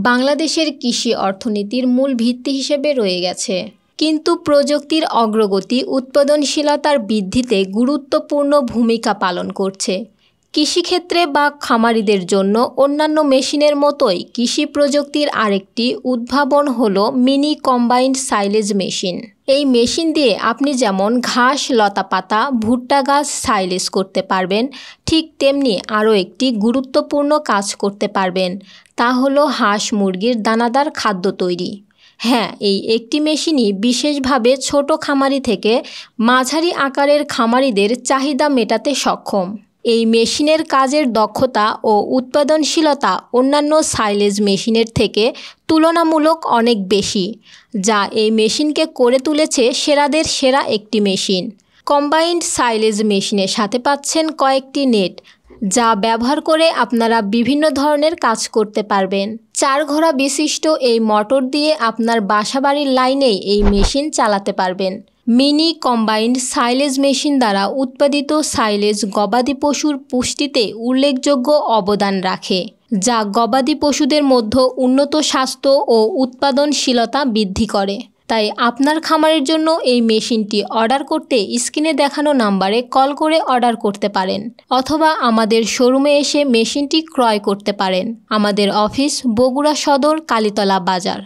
বাংলাদেশের কৃষি অর্থনীতির মূল ভিত্তি হিসেবে রয়ে গেছে। কিন্তু প্রযুক্তির অগ্রগতি উৎপাদনশীলতার বৃদ্ধিতে গুরুত্বপূর্ণ ভূমিকা পালন করছে। কৃষিক্ষেত্রে বা খামারিদের জন্য অন্যান্য মেশিনের মতোই কৃষি প্রযুক্তির আরেকটি উদ্ভাবন হলো মিনি কম্বাইন্ড সাইলেজ মেশিন। এই মেশিন দিয়ে আপনি যেমন ঘাস, লতাপাতা, ভুট্টা গাছ সাইলেজ করতে পারবেন, ঠিক তেমনি আরও একটি গুরুত্বপূর্ণ কাজ করতে পারবেন, তা হলো হাঁস মুরগির দানাদার খাদ্য তৈরি। হ্যাঁ, এই একটি মেশিনই বিশেষভাবে ছোট খামারি থেকে মাঝারি আকারের খামারিদের চাহিদা মেটাতে সক্ষম। এই মেশিনের কাজের দক্ষতা ও উৎপাদনশীলতা অন্যান্য সাইলেজ মেশিনের থেকে তুলনামূলক অনেক বেশি, যা এই মেশিনকে করে তুলেছে সেরাদের সেরা একটি মেশিন। কম্বাইন্ড সাইলেজ মেশিনের সাথে পাচ্ছেন কয়েকটি নেট, যা ব্যবহার করে আপনারা বিভিন্ন ধরনের কাজ করতে পারবেন। 4 ঘোড়া বিশিষ্ট এই মোটর দিয়ে আপনার বাসাবাড়ির লাইনেই এই মেশিন চালাতে পারবেন। মিনি কম্বাইন্ড সাইলেজ মেশিন দ্বারা উৎপাদিত সাইলেজ গবাদি পশুর পুষ্টিতে উল্লেখযোগ্য অবদান রাখে, যা গবাদি পশুদের মধ্যে উন্নত স্বাস্থ্য ও উৎপাদনশীলতা বৃদ্ধি করে। তাই আপনার খামারের জন্য এই মেশিনটি অর্ডার করতে স্ক্রিনে দেখানো নাম্বারে কল করে অর্ডার করতে পারেন, অথবা আমাদের শোরুমে এসে মেশিনটি ক্রয় করতে পারেন। আমাদের অফিস বগুড়া সদর, কালীতলা বাজার।